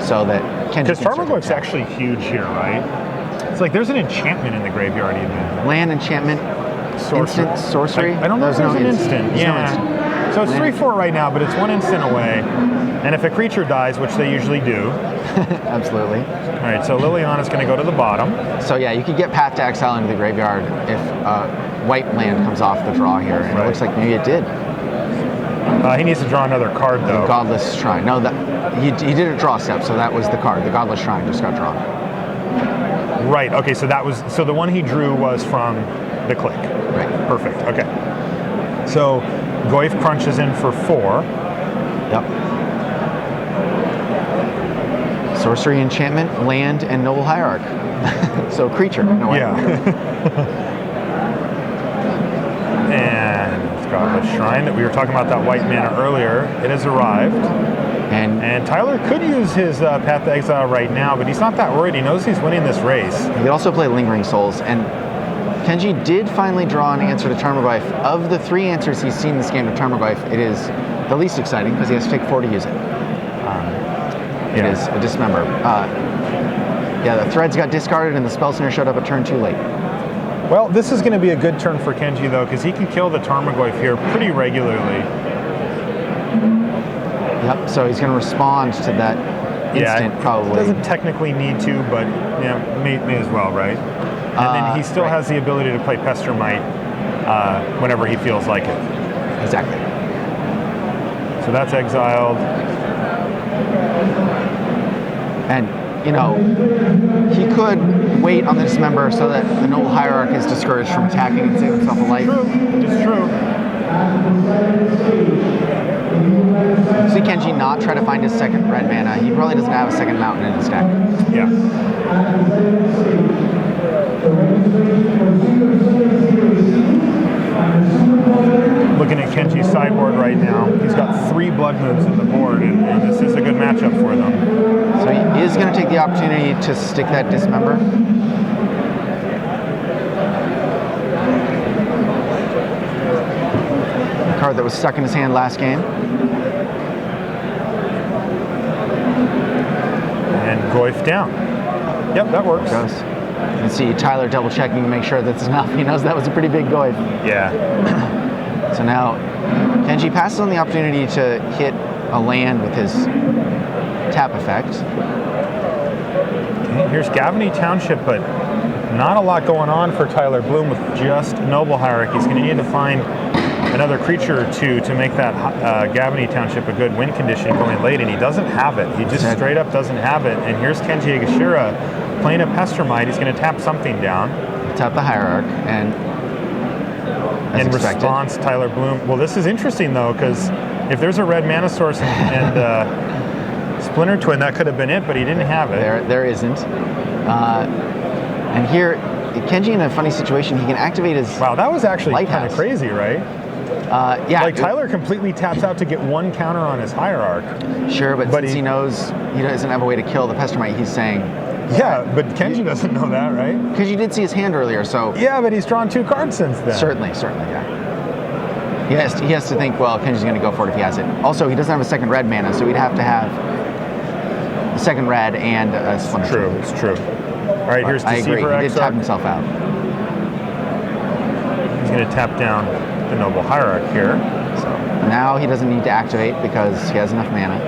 So that Kenji. Because Tarmogoyf's actually huge here, right? It's like there's an enchantment in the graveyard even. Land enchantment. Instant sorcery? I don't know if there's an instant. There's no instant. So it's 3/4 right now, but it's 1 instant away. And if a creature dies, which they usually do. Absolutely. All right, so Liliana's going to go to the bottom. So yeah, you could get Path to Exile into the graveyard if white land comes off the draw here. And it looks like maybe it did. He needs to draw another card, though. The Godless Shrine. No, he did a draw step, so that was the card. The Godless Shrine just got drawn. Right, okay, so the one he drew was from the click. Right. Perfect, okay. So Goyf crunches in for 4. Yep. Sorcery, enchantment, land, and Noble Hierarch. So creature, in a way. Yeah. And it's got a shrine that we were talking about, that white mana earlier. It has arrived. And Tyler could use his Path to Exile right now, but he's not that worried. He knows he's winning this race. He could also play Lingering Souls. And Kenji did finally draw an answer to Tarmogoyf. Of the 3 answers he's seen this game to Tarmogoyf, it is the least exciting because he has to take 4 to use it. It is a Dismember. The Threads got discarded and the Spell Snare showed up a turn too late. Well, this is going to be a good turn for Kenji, though, because he can kill the Tarmogoyf here pretty regularly. Yep, so he's going to respond to that instant, probably. Doesn't technically need to, but may as well, right? And then he still has the ability to play Pestermite whenever he feels like it. Exactly. So that's exiled. And, he could wait on the Dismember so that the Noble Hierarch is discouraged from attacking and save himself a life. True, it's true. See Kenji not try to find his second red mana. He probably doesn't have a second mountain in his deck. Yeah. Looking at Kenji's sideboard right now, he's got 3 Blood Moons in the board, and this is a good matchup for them. So he is going to take the opportunity to stick that Dismember. The card that was stuck in his hand last game. And Goyf down. Yep, that works. Goes. You can see Tyler double checking to make sure that's enough. He knows that was a pretty big Goyf. Yeah. So now Kenji passes on the opportunity to hit a land with his tap effect. Okay, here's Gavany Township, but not a lot going on for Tyler Bloom with just Noble Hierarch. He's going to need to find another creature or two to make that Gavany Township a good win condition going late, and he doesn't have it. He just straight up doesn't have it. And here's Kenji Higashira playing a Pestermite. He's going to tap something down. Tap the Hierarch, and in response, Tyler Bloom. Well, this is interesting though, because if there's a red mana source and Splinter Twin, that could have been it, but he didn't have it. There isn't. And here, Kenji in a funny situation, he can activate his Wow, that was actually kind Lighthouse. of crazy, right? Yeah. Like Tyler completely taps out to get one counter on his Hierarch. Sure, but since he- he knows he doesn't have a way to kill the Pestermite, he's saying... Yeah, but Kenji doesn't know that, right? Because you did see his hand earlier, so... Yeah, but he's drawn 2 cards since then. Certainly, yeah. He has to think, well, Kenji's going to go for it if he has it. Also, he doesn't have a second red mana, so he'd have to have a second red and a Splinter. True, it's true. All right, here's I agree. Deceiver He did tap Exarch. himself out. He's going to tap down the Noble Hierarch here. So now he doesn't need to activate because he has enough mana.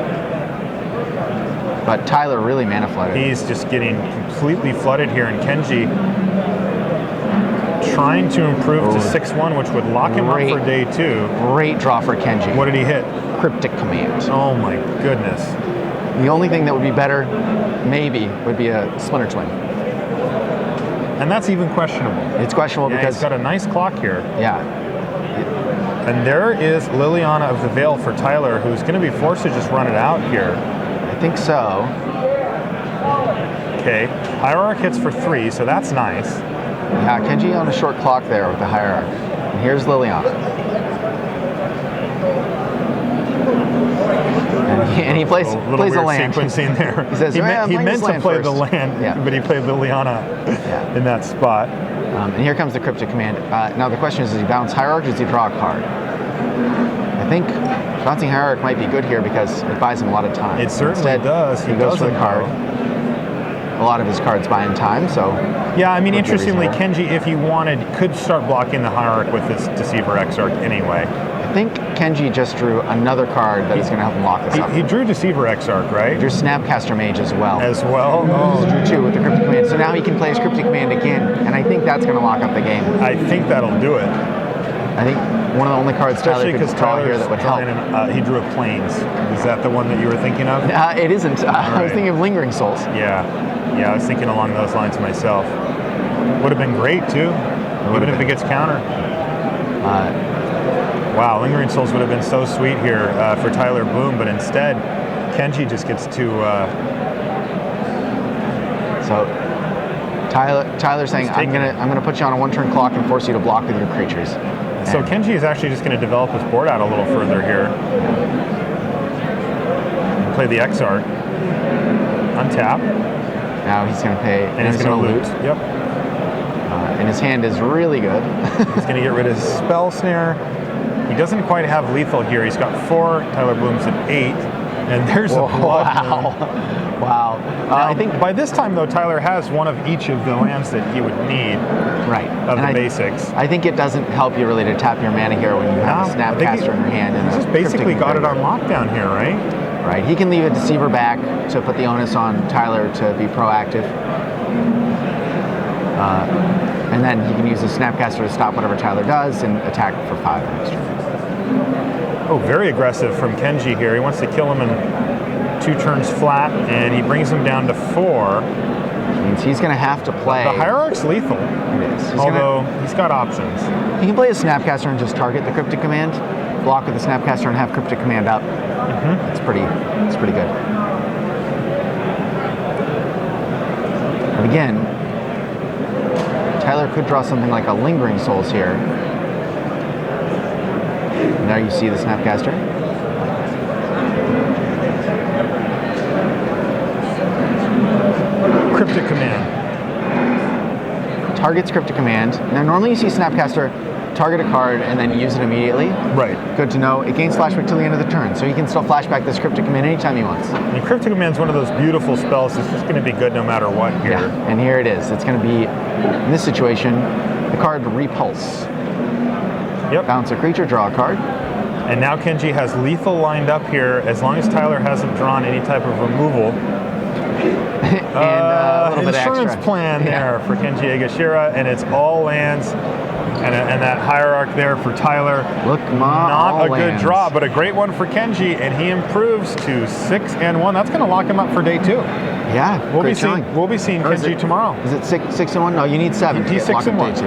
But Tyler really mana flooded. He's just getting completely flooded here, and Kenji trying to improve to 6-1, which would lock him up Great. for day 2. Great draw for Kenji. What did he hit? Cryptic Command. Oh my goodness. The only thing that would be better, maybe, would be a Splinter Twin. And that's even questionable. It's questionable Yeah, because... he's got a nice clock here. Yeah. And there is Liliana of the Veil for Tyler, who's going to be forced to just run it out here. I think so. Okay, Hierarch hits for 3, so that's nice. Yeah, Kenji on a short clock there with the Hierarch. And here's Liliana. And he plays, Little plays a weird land. sequencing there. He says, he, "Oh, yeah, he minus meant to land play first." the land, Yeah. but he played Liliana Yeah. in that spot. And here comes the Cryptic Command. Now the question is, does he bounce Hierarch or does he draw a card? I think bouncing Hierarch might be good here because it buys him a lot of time. It certainly Instead, does. He goes for the doesn't, card. though. A lot of his cards buy him time, so... Yeah, I mean, would be interestingly, reasonable. Kenji, if he wanted, could start blocking the Hierarch with this Deceiver Exarch anyway. I think Kenji just drew another card that is going to help him lock this up. He drew Deceiver Exarch, right? He drew Snapcaster Mage as well. As well? He drew 2 with the Cryptic Command. So now he can play his Cryptic Command again, and I think that's going to lock up the game. I think that'll do it. I think one of the only cards Tyler Especially could because draw here Tyler's that would help. drawing he drew a Plains. Is that the one that you were thinking of? It isn't. I was right. thinking of Lingering Souls. Yeah, I was thinking along those lines myself. Would have been great too, even if it gets counter. Wow, Lingering Souls would have been so sweet here for Tyler Bloom, but instead, Kenji just gets to. So Tyler's saying, I'm gonna put you on a 1-turn clock and force you to block with your creatures. So And Kenji is actually just going to develop his board out a little further here. Play the Exarch, untap, now he's gonna pay, and he's going to loot. Yep. And his hand is really good. He's going to get rid of his Spell Snare. He doesn't quite have lethal here. He's got 4. Tyler Bloom's at 8. And there's a Blood Moon. Wow. I think by this time, though, Tyler has one of each of the lands that he would need Right. of And the basics. I think it doesn't help you really to tap your mana here when you have a No, I think Snapcaster in your hand. And He's a just basically Cryptic got it on Command. lockdown here, right? Right. He can leave a Deceiver back to put the onus on Tyler to be proactive. And then he can use his Snapcaster to stop whatever Tyler does and attack for 5 next turn. Oh, very aggressive from Kenji here. He wants to kill him in 2 turns flat, and he brings him down to 4. Means he's going to have to play. The Hierarch's lethal, It is. although he's got options. He can play a Snapcaster and just target the Cryptic Command, block with the Snapcaster and have Cryptic Command up. It's pretty good. But again, Tyler could draw something like a Lingering Souls here. Now you see the Snapcaster. Cryptic Command. Targets Cryptic Command. Now normally you see Snapcaster target a card and then use it immediately. Right. Good to know. It gains flashback till the end of the turn, so he can still flashback this Cryptic Command anytime he wants. And Cryptic Command's one of those beautiful spells that's just going to be good no matter what here. Yeah, and here it is. It's going to be, in this situation, the card Repulse. Yep. Bounce a creature, draw a card. And now Kenji has lethal lined up here as long as Tyler hasn't drawn any type of removal. And a little bit insurance extra. plan there for Kenji Egashira, and it's all lands. And that Hierarch there for Tyler. Look, Not all a good lands. draw, but a great one for Kenji, and he improves to 6-1. That's going to lock him up for day 2. Yeah, We'll be great seeing Or is Kenji it- tomorrow. Is it 6-1? No, you need 7 to He's get locked up 6-1. day 2.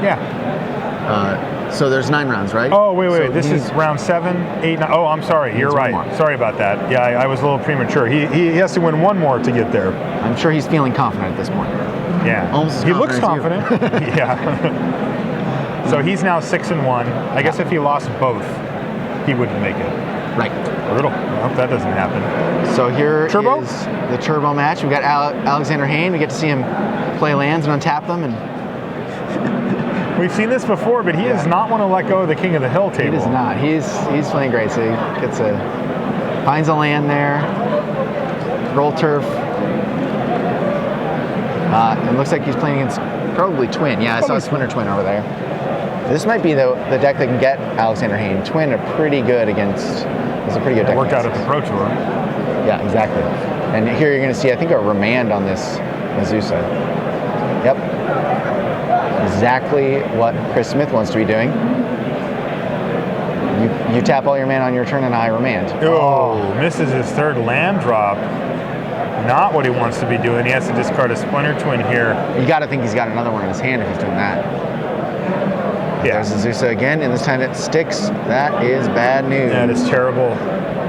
Yeah. So there's 9 rounds, right? Oh, wait. So This is round 7, 8, 9. Oh, I'm sorry. You're one right. more. Sorry about that. Yeah, I was a little premature. He has to win one more to get there. I'm sure he's feeling confident at this point. Yeah. Almost as He looks confident confident. Yeah. So he's now 6-1. I guess if he lost both, he wouldn't make it. Right. Brutal. I hope that doesn't happen. So here Turbo? is the turbo match. We've got Alexander Hayne. We get to see him play lands and untap them, and We've seen this before, but he does not want to let go of the King of the Hill table. he does not. He's playing great. So he finds a land there. Roll turf. It looks like he's playing against probably Twin. Yeah, I saw Splinter Twin over there. This might be the deck that can get Alexander Hayne. Twin are pretty good against. It's a pretty good deck. Worked out at against the Pro Tour. Yeah, exactly. And here you're going to see, I think, a remand on this Azusa. Yep. Exactly what Chris Smith wants to be doing. You tap all your mana on your turn and I remand. Oh, misses his third land drop. Not what he wants to be doing. He has to discard a Splinter Twin here. You got to think he's got another one in his hand if he's doing that. Yeah. There's Azusa again, and this time it sticks. That is bad news. That is terrible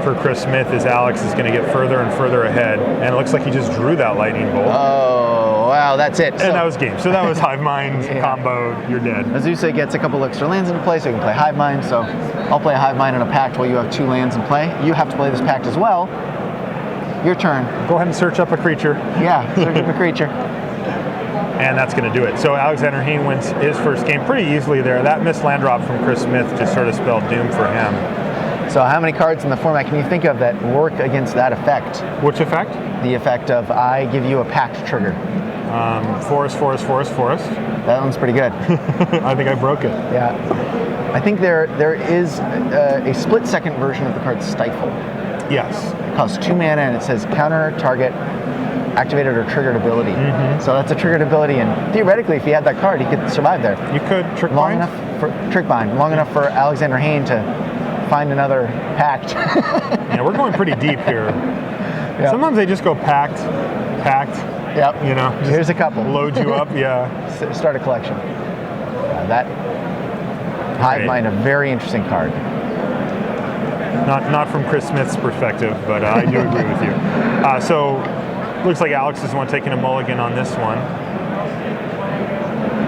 for Chris Smith as Alex is going to get further and further ahead. And it looks like he just drew that lightning bolt. Oh, wow, that's it. And that was game. So that was Hive Mind combo. You're dead. Azusa gets a couple extra lands into play, so he can play Hive Mind. So I'll play a Hive Mind and a Pact while you have 2 lands in play. You have to play this Pact as well. Your turn. Go ahead and search up a creature. Yeah, search up a creature. And that's going to do it. So Alexander Hayne wins his first game pretty easily there. That missed land drop from Chris Smith just sort of spelled doom for him. So how many cards in the format can you think of that work against that effect? Which effect? The effect of I give you a Pact trigger. Forest. That one's pretty good. I think I broke it. Yeah. I think there is a split-second version of the card Stifle. Yes. It costs 2 mana and it says counter target activated or triggered ability. So that's a triggered ability, and theoretically, if he had that card, he could survive there. You could trick Long bind? enough for trick bind, long enough for Alexander Hayne to find another Pact. Yeah, we're going pretty deep here. Yep. Sometimes they just go packed. Yep. You know, just Here's a couple. load you up. Yeah. Start a collection. That Hive Right. Mind, a very interesting card. Not from Chris Smith's perspective, but I do agree with you. So looks like Alex is the one taking a mulligan on this one.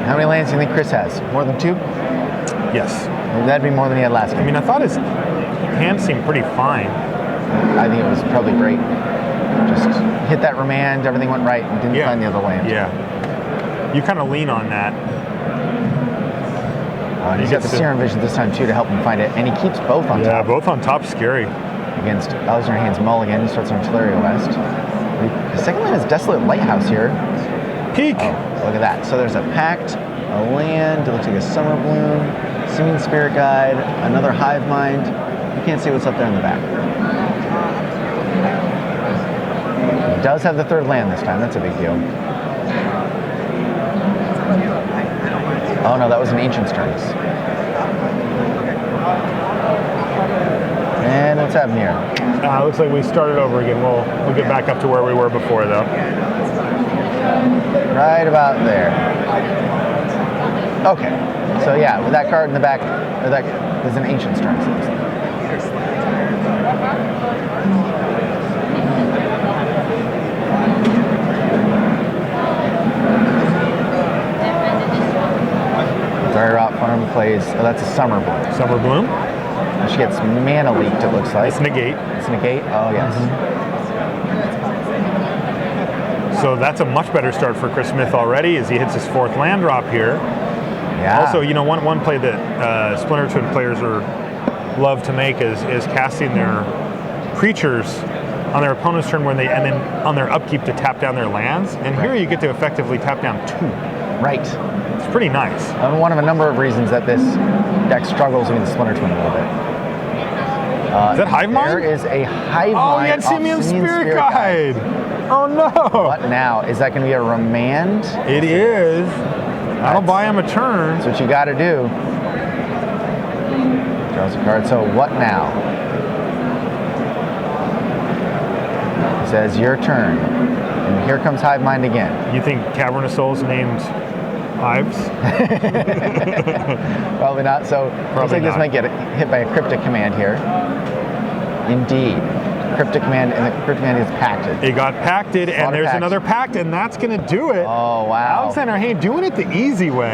How many lands do you think Chris has? More than 2? Yes. That'd be more than he had last I game. mean, I thought his hand seemed pretty fine. I think it was probably great. Just hit that remand, everything went right, and didn't find the other land. Yeah. You kind of lean on that. He's got the Serum Vision this time too to help him find it, and he keeps both on top. Yeah, both on top. Scary. Against Alexander Hayne's mulligan. He starts on Teleria West. The second land is Desolate Lighthouse here. Peek. Oh, look at that. So there's a Pact, a land, it looks like a Summer Bloom, Singing Spirit Guide, another Hive Mind. You can't see what's up there in the back. He does have the 3rd land this time. That's a big deal. Oh no, that was an Ancient Strings. And what's happening here? Looks like we started over again. We'll get back up to where we were before, though. Right about there. Okay. So yeah, with that card in the back, that is an Ancient Strings. Dry Rot Farm plays, oh, that's a Summer Bloom. Summer Bloom. And she gets mana leaked, it looks like. It's negate. It's negate? Oh, yes. So that's a much better start for Chris Smith already as he hits his 4th land drop here. Yeah. Also, you know, one play that Splinter Twin players love to make is casting their creatures on their opponent's turn and then on their upkeep to tap down their lands. And here you get to effectively tap down 2. Right. It's pretty nice. And one of a number of reasons that this deck struggles against Splinter Twin a little bit. Is that Hive Mind? There is a Hive Oh, Mind. he had off Simeon Simeon Spirit Guide. Oh no. What now? Is that going to be a remand? It is. I'll buy him a turn. That's what you got to do. Draws a card. So what now? It says your turn. And here comes Hive Mind again. You think Cavern of Souls named Hives? Probably not. So looks Probably like this not. might get hit by a cryptic command here. Indeed. Cryptic command, and the cryptic command is pacted. It got pacted, and Slaughter there's pact. another pact, and that's going to do it. Oh, wow. Alexander Hayne doing it the easy way.